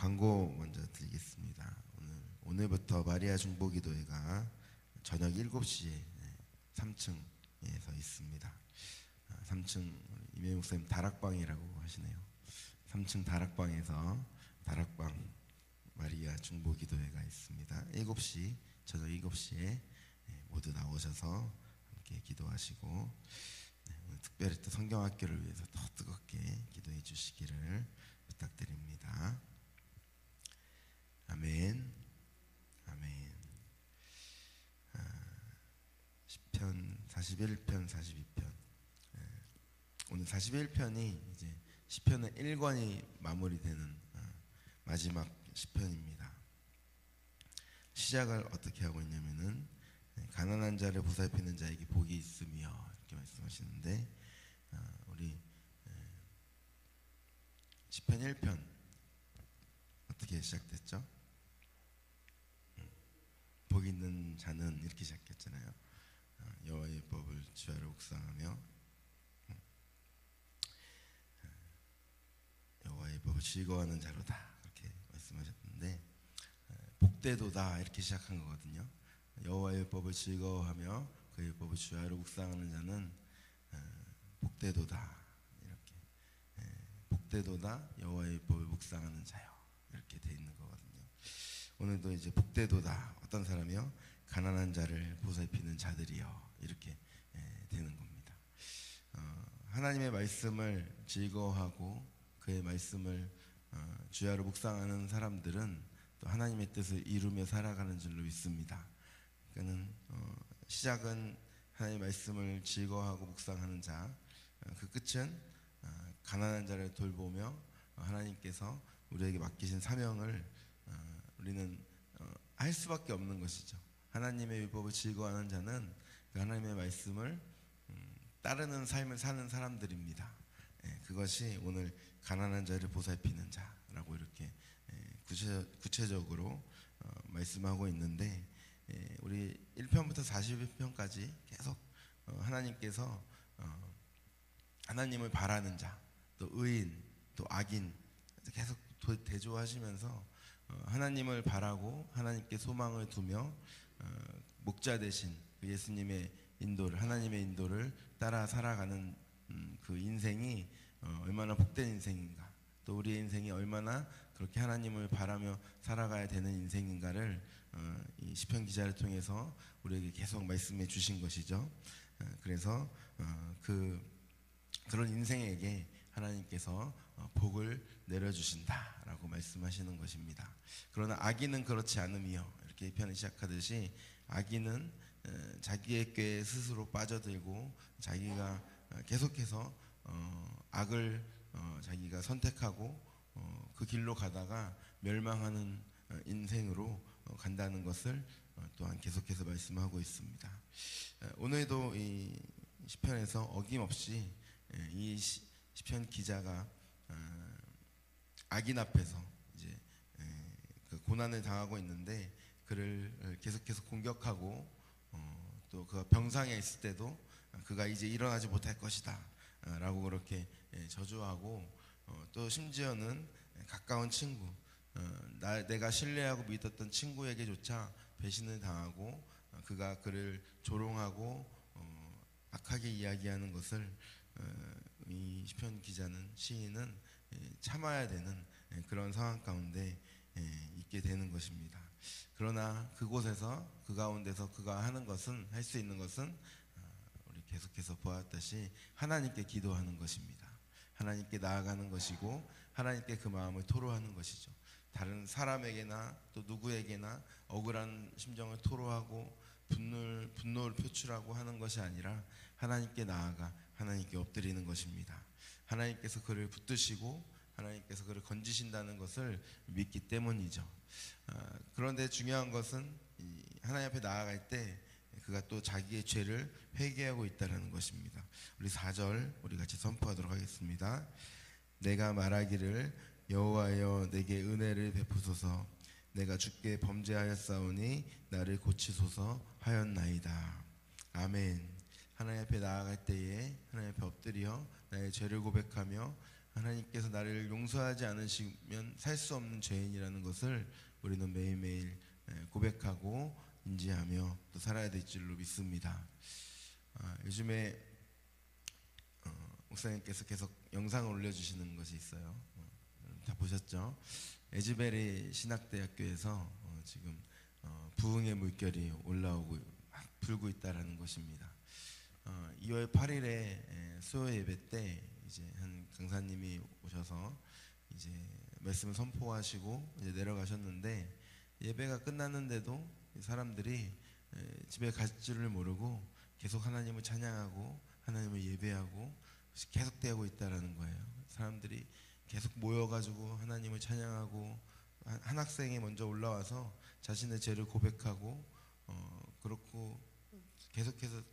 광고 먼저 드리겠습니다. 오늘부터 마리아 중보기도회가 저녁 7시에 3층에서 있습니다. 3층 이메 목사님 다락방이라고 하시네요. 3층 다락방에서 다락방 마리아 중보기도회가 있습니다. 7시 저녁 7시에 모두 나오셔서 함께 기도하시고 오늘 특별히 또 성경학교를 위해서 더 뜨겁게 기도해 주시기를 부탁드립니다. 아멘. 아멘. 시편 41편 42편. 오늘 41편이 이제 시편의 1권이 마무리되는 마지막 시편입니다. 시작을 어떻게 하고 있냐면은 가난한 자를 보살피는 자에게 복이 있으며 이렇게 말씀하시는데, 우리 시편 1편 어떻게 시작됐죠? 복 있는 자는 이렇게 시작했잖아요. 여호와의 법을 주야로 묵상하며 여호와의 법을 즐거워하는 자로다 이렇게 말씀하셨는데, 복되도다 이렇게 시작한 거거든요. 여호와의 법을 즐거워하며 그의 법을 주야로 묵상하는 자는 복되도다, 이렇게 복되도다 여호와의 법을 묵상하는 자요, 이렇게 돼 있는 거거든요. 오늘도 이제 복되도다, 어떤 사람이요? 가난한 자를 보살피는 자들이요, 이렇게 되는 겁니다. 하나님의 말씀을 즐거워하고 그의 말씀을 주야로 묵상하는 사람들은 또 하나님의 뜻을 이루며 살아가는 줄로 믿습니다. 그러니까는 시작은 하나님의 말씀을 즐거워하고 묵상하는 자, 그 끝은 가난한 자를 돌보며 하나님께서 우리에게 맡기신 사명을 우리는 할 수밖에 없는 것이죠. 하나님의 율법을 즐거워하는 자는 그 하나님의 말씀을 따르는 삶을 사는 사람들입니다. 그것이 오늘 가난한 자를 보살피는 자라고 이렇게 구체적으로 말씀하고 있는데, 우리 1편부터 41편까지 계속 하나님께서 하나님을 바라는 자, 또 의인, 또 악인 계속 대조하시면서 하나님을 바라고 하나님께 소망을 두며 목자 되신 그 예수님의 인도를, 하나님의 인도를 따라 살아가는 그 인생이 얼마나 복된 인생인가, 또 우리의 인생이 얼마나 그렇게 하나님을 바라며 살아가야 되는 인생인가를 이 시편 기자를 통해서 우리에게 계속 말씀해 주신 것이죠. 그래서 그런 인생에게 하나님께서 복을 내려주신다라고 말씀하시는 것입니다. 그러나 악인은 그렇지 않으며, 이렇게 이 편을 시작하듯이 악인은 자기의 꾀에 스스로 빠져들고 자기가 계속해서 악을 자기가 선택하고 그 길로 가다가 멸망하는 인생으로 간다는 것을 또한 계속해서 말씀하고 있습니다. 오늘도 이 시편에서 어김없이 이 시편 기자가 악인 앞에서 이제 그 고난을 당하고 있는데, 그를 계속해서 공격하고 또 그가 병상에 있을 때도 그가 이제 일어나지 못할 것이다 라고 그렇게 저주하고, 또 심지어는 가까운 친구, 내가 신뢰하고 믿었던 친구에게조차 배신을 당하고 그가 그를 조롱하고 악하게 이야기하는 것을 이 시편 기자는, 시인은 참아야 되는 그런 상황 가운데 있게 되는 것입니다. 그러나 그곳에서, 그 가운데서 그가 하는 것은, 할 수 있는 것은 우리 계속해서 보았듯이 하나님께 기도하는 것입니다. 하나님께 나아가는 것이고 하나님께 그 마음을 토로하는 것이죠. 다른 사람에게나 또 누구에게나 억울한 심정을 토로하고 분노를 표출하고 하는 것이 아니라 하나님께 나아가 하나님께 엎드리는 것입니다. 하나님께서 그를 붙드시고 하나님께서 그를 건지신다는 것을 믿기 때문이죠. 그런데 중요한 것은 하나님 앞에 나아갈 때 그가 또 자기의 죄를 회개하고 있다는 것입니다. 우리 4절 우리 같이 선포하도록 하겠습니다. 내가 말하기를 여호와여 내게 은혜를 베푸소서, 내가 주께 범죄하였사오니 나를 고치소서 하였나이다. 아멘. 하나님 앞에 나아갈 때에 하나님 앞에 엎드려 나의 죄를 고백하며 하나님께서 나를 용서하지 않으시면 살 수 없는 죄인이라는 것을 우리는 매일매일 고백하고 인지하며 또 살아야 될 줄로 믿습니다. 요즘에 목사님께서 계속 영상을 올려주시는 것이 있어요. 다 보셨죠? 에즈베리 신학대학교에서 지금 부흥의 물결이 올라오고 막 불고 있다라는 것입니다. 2월 8일에 수요 예배 때 이제 한 강사님이 오셔서 이제 말씀을 선포하시고 이제 내려가셨는데, 예배가 끝났는데도 사람들이 집에 갈 줄을 모르고 계속 하나님을 찬양하고 하나님을 예배하고 계속되고 있다라는 거예요. 사람들이 계속 모여가지고 하나님을 찬양하고, 한 학생이 먼저 올라와서 자신의 죄를 고백하고 그렇고 계속해서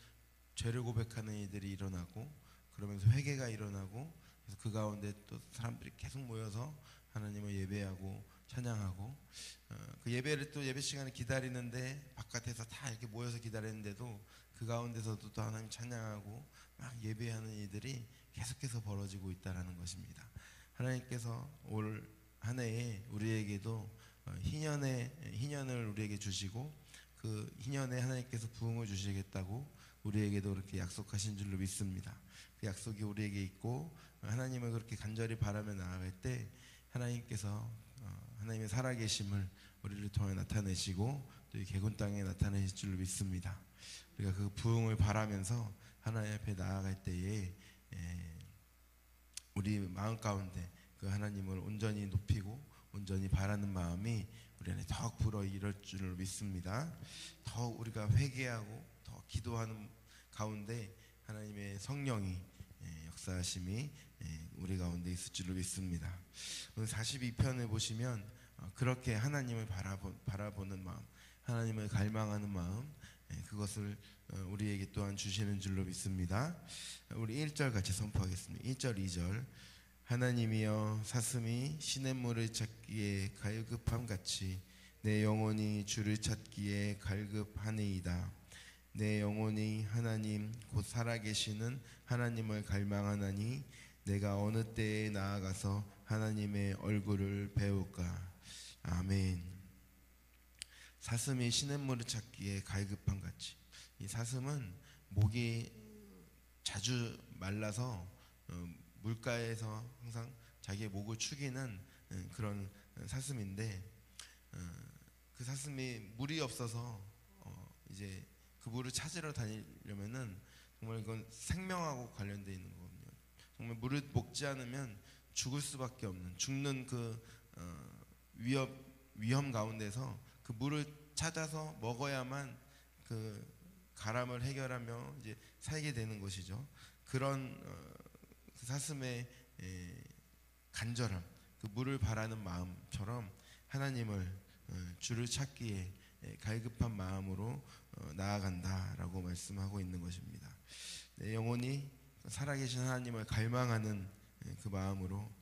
죄를 고백하는 이들이 일어나고, 그러면서 회개가 일어나고, 그래서 그 가운데 또 사람들이 계속 모여서 하나님을 예배하고 찬양하고, 그 예배를 또 예배 시간에 기다리는데 바깥에서 다 이렇게 모여서 기다리는데도 그 가운데서도 또 하나님 찬양하고 막 예배하는 이들이 계속해서 벌어지고 있다라는 것입니다. 하나님께서 올 한 해에 우리에게도 희년을 우리에게 주시고, 그 희년에 하나님께서 부흥을 주시겠다고 우리에게도 그렇게 약속하신 줄로 믿습니다. 그 약속이 우리에게 있고, 하나님을 그렇게 간절히 바라며 나아갈 때 하나님께서 하나님의 살아계심을 우리를 통해 나타내시고 또 이 개군 땅에 나타내실 줄로 믿습니다. 우리가 그 부흥을 바라면서 하나님 앞에 나아갈 때에 우리 마음 가운데 그 하나님을 온전히 높이고 온전히 바라는 마음이 우리 안에 더욱 불어 이럴 줄을 믿습니다. 더 우리가 회개하고 더 기도하는 가운데 하나님의 성령이 역사하심이 우리 가운데 있을 줄로 믿습니다. 오늘 42편을 보시면 그렇게 하나님을 바라보는 마음, 하나님을 갈망하는 마음, 그것을 우리에게 또한 주시는 줄로 믿습니다. 우리 1절 같이 선포하겠습니다. 1절 2절. 하나님이여, 사슴이 시냇물을 찾기에 갈급함같이 내 영혼이 주를 찾기에 갈급하니이다. 내 영혼이 하나님 곧 살아계시는 하나님을 갈망하나니 내가 어느 때에 나아가서 하나님의 얼굴을 배울까. 아멘. 사슴이 시냇물을 찾기에 갈급함같이. 이 사슴은 목이 자주 말라서 물가에서 항상 자기의 목을 축이는 그런 사슴인데, 그 사슴이 물이 없어서 이제 그 물을 찾으러 다니려면은 정말 이건 생명하고 관련되어 있는 거거든요. 정말 물을 먹지 않으면 죽을 수밖에 없는, 죽는 그 위험 가운데서 그 물을 찾아서 먹어야만 그 가람을 해결하며 이제 살게 되는 것이죠. 그런 그 사슴의 간절함, 그 물을 바라는 마음처럼 하나님을 주를 찾기에 갈급한 마음으로 나아간다라고 말씀하고 있는 것입니다. 내 영혼이 살아계신 하나님을 갈망하는 그 마음으로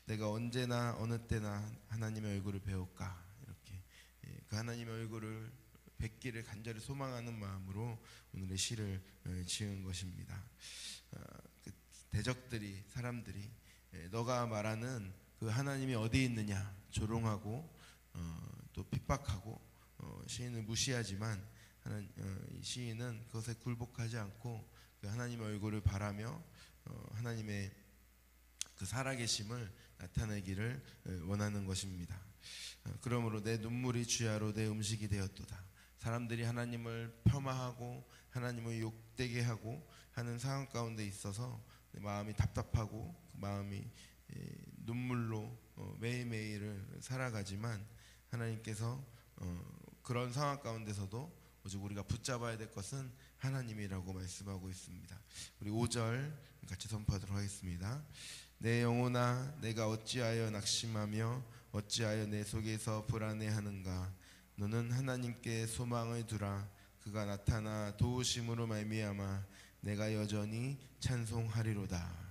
내가 언제나 어느 때나 하나님의 얼굴을 배울까, 이렇게 그 하나님의 얼굴을 뵙기를 간절히 소망하는 마음으로 오늘의 시를 지은 것입니다. 그 대적들이, 사람들이 너가 말하는 그 하나님이 어디 있느냐 조롱하고 또 핍박하고 시인을 무시하지만 이 시인은 그것에 굴복하지 않고 그 하나님의 얼굴을 바라며 하나님의 그 살아계심을 나타내기를 원하는 것입니다. 그러므로 내 눈물이 주야로 내 음식이 되었도다. 사람들이 하나님을 폄하하고 하나님을 욕되게 하고 하는 상황 가운데 있어서 마음이 답답하고 마음이 눈물로 매일매일을 살아가지만, 하나님께서 그런 상황 가운데서도 오직 우리가 붙잡아야 될 것은 하나님이라고 말씀하고 있습니다. 우리 5절 같이 선포하도록 하겠습니다. 내 영혼아, 내가 어찌하여 낙심하며 어찌하여 내 속에서 불안해하는가. 너는 하나님께 소망을 두라. 그가 나타나 도우심으로 말미암아 내가 여전히 찬송하리로다.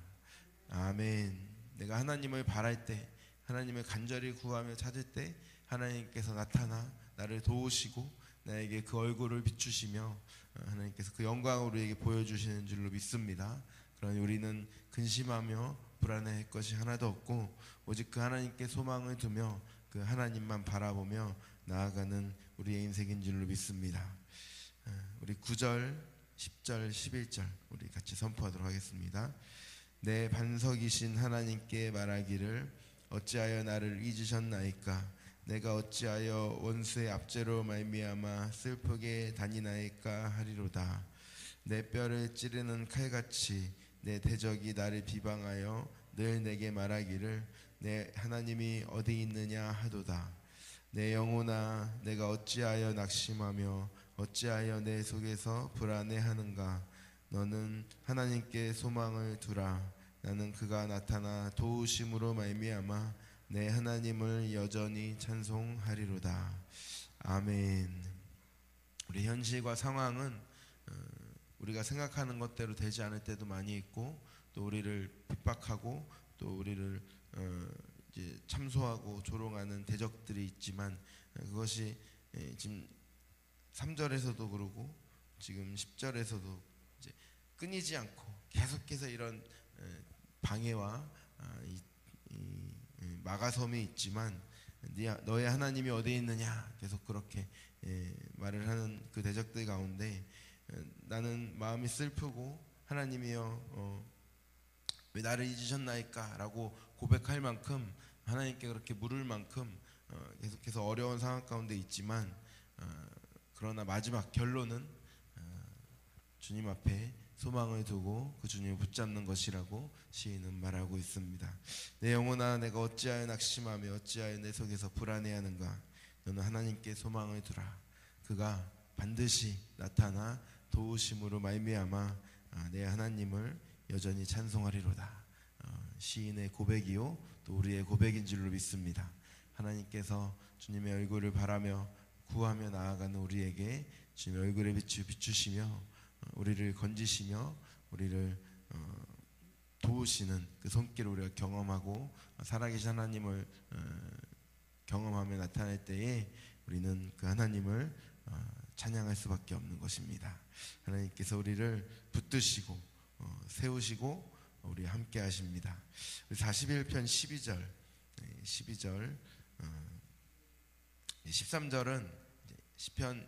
아멘. 내가 하나님을 바랄 때, 하나님을 간절히 구하며 찾을 때 하나님께서 나타나 나를 도우시고 나에게 그 얼굴을 비추시며 하나님께서 그 영광을 우리에게 보여주시는 줄로 믿습니다. 그러니 우리는 근심하며 불안해할 것이 하나도 없고 오직 그 하나님께 소망을 두며 그 하나님만 바라보며 나아가는 우리의 인생인 줄로 믿습니다. 우리 9절, 10절, 11절 우리 같이 선포하도록 하겠습니다. 내 반석이신 하나님께 말하기를 어찌하여 나를 잊으셨나이까? 내가 어찌하여 원수의 압제로 말미암아 슬프게 다니나이까 하리로다. 내 뼈를 찌르는 칼같이 내 대적이 나를 비방하여 늘 내게 말하기를 내 하나님이 어디 있느냐 하도다. 내 영혼아, 내가 어찌하여 낙심하며 어찌하여 내 속에서 불안해하는가? 너는 하나님께 소망을 두라. 나는 그가 나타나 도우심으로 말미암아 내 하나님을 여전히 찬송하리로다. 아멘. 우리 현실과 상황은 우리가 생각하는 것대로 되지 않을 때도 많이 있고, 또 우리를 핍박하고 또 우리를 이제 참소하고 조롱하는 대적들이 있지만, 그것이 지금 3절에서도 그러고 지금 10절에서도 이제 끊이지 않고 계속해서 이런 방해와 마가섬이 있지만, 너의 하나님이 어디에 있느냐 계속 그렇게 말을 하는 그 대적들 가운데 나는 마음이 슬프고 하나님이여 왜 나를 잊으셨나이까 라고 고백할 만큼, 하나님께 그렇게 물을 만큼 계속해서 어려운 상황 가운데 있지만, 그러나 마지막 결론은 주님 앞에 소망을 두고 그 주님을 붙잡는 것이라고 시인은 말하고 있습니다. 내 영혼아, 내가 어찌하여 낙심하며 어찌하여 내 속에서 불안해하는가? 너는 하나님께 소망을 두라. 그가 반드시 나타나 도우심으로 말미암아 내 하나님을 여전히 찬송하리로다. 시인의 고백이요 또 우리의 고백인 줄로 믿습니다. 하나님께서 주님의 얼굴을 바라며 구하며 나아가는 우리에게 주님의 얼굴에 비추시며 우리를 건지시며 우리를 도우시는 그 손길을 우리가 경험하고 살아계신 하나님을 경험하며 나타날 때에 우리는 그 하나님을 찬양할 수밖에 없는 것입니다. 하나님께서 우리를 붙드시고 세우시고 우리 함께 하십니다. 41편 12절 13절은 시편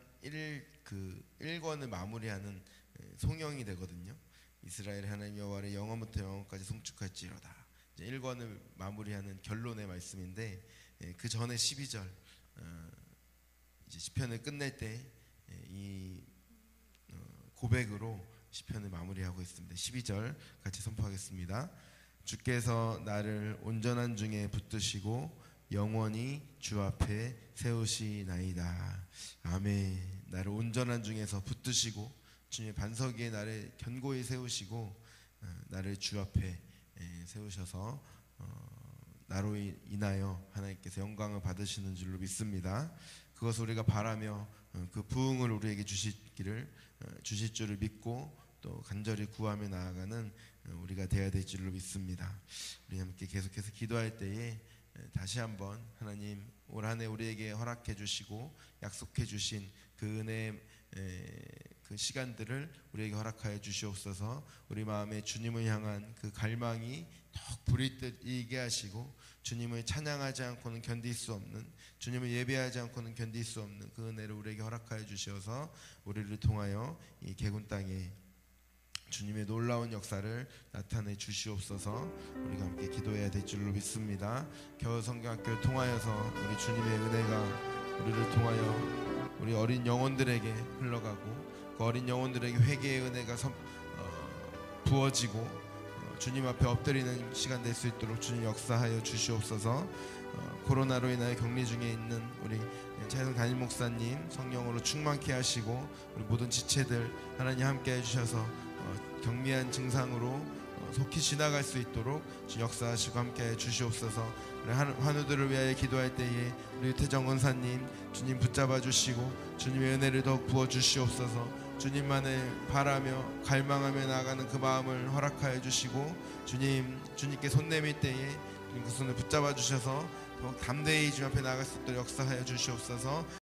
1권을 마무리하는 송영이 되거든요. 이스라엘 하나님 여호와를 영원부터 영원까지 송축할지로다. 1권을 마무리하는 결론의 말씀인데, 그 전에 12절 이제 시편을 끝낼 때 이 고백으로 시편을 마무리하고 있습니다. 12절 같이 선포하겠습니다. 주께서 나를 온전한 중에 붙드시고 영원히 주 앞에 세우시나이다. 아멘. 나를 온전한 중에서 붙드시고 주님의 반석 위에 나를 견고히 세우시고 나를 주 앞에 세우셔서 나로 인하여 하나님께서 영광을 받으시는 줄로 믿습니다. 그것을 우리가 바라며 그 부흥을 우리에게 주실 줄을 믿고 또 간절히 구하며 나아가는 우리가 되어야 될 줄로 믿습니다. 우리 함께 계속해서 기도할 때에 다시 한번 하나님 올 한 해 우리에게 허락해 주시고 약속해 주신 그 은혜의 그 시간들을 우리에게 허락하여 주시옵소서. 우리 마음에 주님을 향한 그 갈망이 더욱 불이 뜨게 하시고, 주님을 찬양하지 않고는 견딜 수 없는, 주님을 예배하지 않고는 견딜 수 없는 그 은혜를 우리에게 허락하여 주셔서 우리를 통하여 이 개군 땅에 주님의 놀라운 역사를 나타내 주시옵소서. 우리가 함께 기도해야 될 줄로 믿습니다. 겨울 성경학교를 통하여서 우리 주님의 은혜가 우리를 통하여 우리 어린 영혼들에게 흘러가고, 그 어린 영혼들에게 회개의 은혜가 부어지고 주님 앞에 엎드리는 시간 될 수 있도록 주님 역사하여 주시옵소서. 코로나로 인하여 격리 중에 있는 우리 차혜성 담임 목사님 성령으로 충만케 하시고, 우리 모든 지체들 하나님 함께 해주셔서 경미한 증상으로 속히 지나갈 수 있도록 주님 역사하시고 함께 주시옵소서. 우리 환우들을 위하여 기도할 때에 우리 유태정 은사님 주님 붙잡아 주시고 주님의 은혜를 더욱 부어 주시옵소서. 주님만을 바라며 갈망하며 나아가는 그 마음을 허락하여 주시고, 주님께 손 내밀 때에 그 손을 붙잡아 주셔서 더욱 담대히 주님 앞에 나아갈 수 있도록 역사하여 주시옵소서.